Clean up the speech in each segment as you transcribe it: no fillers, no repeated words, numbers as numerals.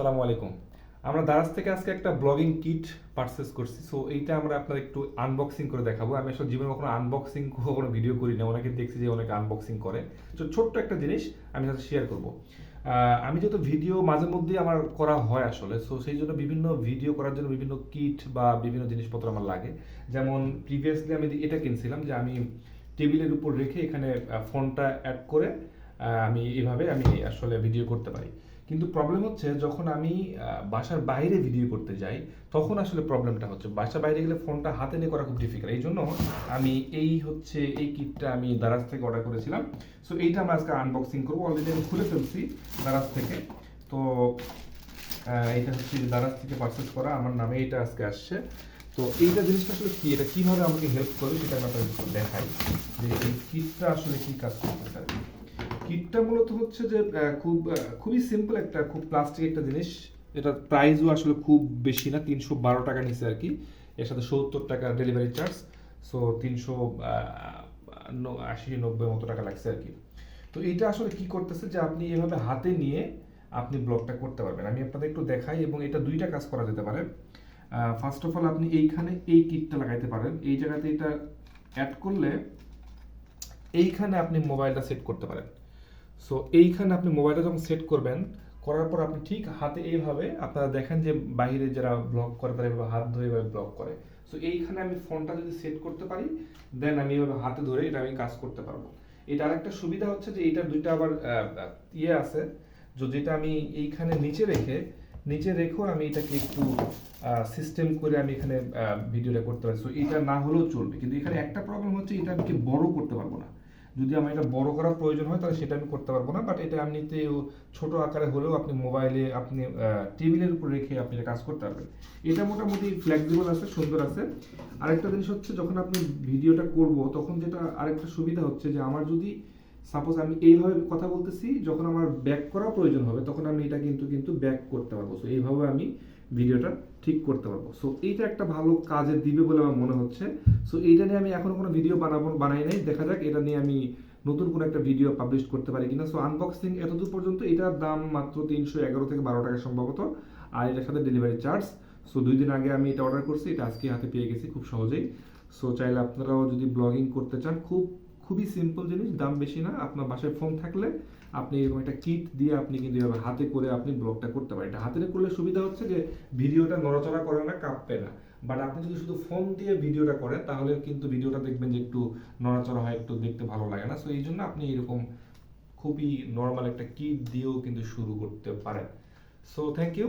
আসসালামু আলাইকুম। আমরা দারাজ থেকে আজকে একটা ব্লগিং কিট পারচেজ করছি। সো এইটা আমরা আপনাদের একটু আনবক্সিং করে দেখাবো। আমি আসলে জীবনে কখনো আনবক্সিং কখনো ভিডিও করি না। অনেকে দেখছি যে অনেকে আনবক্সিং করে। তো ছোট্ট একটা জিনিস আমি সাথে শেয়ার করব। আমি যেহেতু ভিডিও মাঝে মধ্যেই আমার করা হয় আসলে। সো সেই জন্য বিভিন্ন ভিডিও করার জন্য বিভিন্ন কিট বা বিভিন্ন জিনিসপত্র আমার লাগে। যেমন প্রিভিয়াসলি আমি এটা কিনছিলাম যে আমি টেবিলের উপর রেখে এখানে ফোনটা অ্যাড করে আমি এভাবে আমি আসলে ভিডিও করতে পারি। কিন্তু প্রবলেম হচ্ছে যখন আমি বাসার বাইরে ভিডিও করতে যাই তখন আসলে প্রবলেমটা হচ্ছে বাসার বাইরে গেলে ফোনটা হাতে নিয়ে করা খুব ডিফিকাল্ট। এই জন্য আমি এই কিটটা আমি দারাজ থেকে অর্ডার করেছিলাম। সো এইটা আমরা আজকে আনবক্সিং করবো। অলরেডি আমি খুলে ফেলছি দারাজ থেকে। তো এটা হচ্ছে দারাজ থেকে পারচেস করা আমার নামে এটা আজকে আসছে। তো এইটা জিনিসটা আসলে কি, এটা কিভাবে আমাকে হেল্প করে সেটা আমি আপনাদের দেখাই যে এই কিটটা আসলে কি কাজ করতেছে আর কি। কিটটা মূলত হচ্ছে যে খুবই সিম্পল একটা খুব প্লাস্টিক একটা জিনিস। এটার প্রাইসও আসলে খুব বেশি না, 312 টাকা নিচে আর কি। এর সাথে 70 টাকা ডেলিভারি চার্জ। সো 380-90 মতো টাকা লাগছে আর কি। তো এইটা আসলে কি করতেছে যে আপনি এভাবে হাতে নিয়ে আপনি ব্লগটা করতে পারবেন। আমি আপনাদের একটু দেখাই এবং এটা দুইটা কাজ করা যেতে পারে। ফার্স্ট অফ অল আপনি এইখানে এই কিটটা লাগাইতে পারেন। এই জায়গাতে এটা অ্যাড করলে এইখানে আপনি মোবাইলটা সেট করতে পারেন। সো এইখানে আপনি মোবাইলটা যখন সেট করবেন, করার পর আপনি ঠিক হাতে এইভাবে আপনারা দেখেন যে বাইরে যারা ব্লগ করে তারা এভাবে হাত ধরে এভাবে ব্লগ করে। সো এইখানে আমি ফোনটা যদি সেট করতে পারি দেন আমি এভাবে হাতে ধরে এটা আমি কাজ করতে পারবো। এটা আরেকটা সুবিধা হচ্ছে যে এইটার দুইটা আবার ইয়ে আছে, যেটা আমি এইখানে নিচে রেখেও আমি এটাকে একটু সিস্টেম করে আমি এখানে ভিডিওটা করতে পারি। সো এটা না হলেও চলবে, কিন্তু এখানে একটা প্রবলেম হচ্ছে এটা আমি কি বড় করতে পারবো না। যদি আমার এটা বড় করার প্রয়োজন হয় তাহলে সেটা আমি করতে পারবো না, বাট এটা এমনিতে ছোট আকারে হলেও আপনি মোবাইলে আপনি টেবিলের উপর রেখে আপনি এটা কাজ করতে পারবেন। এটা মোটামুটি ফ্লেক্সিবল আছে, সুন্দর আছে। আরেকটা জিনিস হচ্ছে যখন আপনি ভিডিওটা করব তখন যেটা আরেকটা সুবিধা হচ্ছে যে আমার যদি সাপোজ আমি এইভাবে কথা বলতেছি, যখন আমার ব্যাক করা প্রয়োজন হবে তখন আমি এটা কিন্তু ব্যাক করতে পারবো। সো এইভাবে আমি ভিডিওটা ঠিক করতে পারবো। সো এইটা একটা ভালো কাজে দিবে বলে আমার মনে হচ্ছে। সো এইটা নিয়ে আমি এখনো কোনো ভিডিও বানাই নাই, দেখা যাক এটা নিয়ে আমি নতুন কোনো একটা ভিডিও পাবলিশ করতে পারি কিনা। সো আনবক্সিং এতদূর পর্যন্ত। এটার দাম মাত্র 311 থেকে 12 টাকা সম্ভবত, আর এটার সাথে ডেলিভারি চার্জ। সো 2 দিন আগে আমি এটা অর্ডার করছি, এটা আজকে হাতে পেয়ে গেছি খুব সহজেই। সো চাইলে আপনারাও যদি ব্লগিং করতে চান, খুবই সিম্পল জিনিস, দাম বেশি না। আপনার বাসায় ফোন থাকলে আপনি এরকম একটা কিট দিয়ে আপনি কিন্তু এভাবে হাতে করে আপনি ব্লগটা করতে পারেন। এটা হাতে করলে সুবিধা হচ্ছে যে ভিডিওটা নড়াচড়া করে না, কাঁপবে না। বাট আপনি যদি শুধু ফোন দিয়ে ভিডিওটা করেন তাহলে কিন্তু ভিডিওটা দেখবেন যে একটু নড়াচড়া হয়, একটু দেখতে ভালো লাগে না। সো এই জন্য আপনি এরকম খুবই নর্মাল একটা কিট দিয়েও কিন্তু শুরু করতে পারেন। So thank you.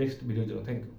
নেক্সট ভিডিওর জন্য থ্যাংক ইউ।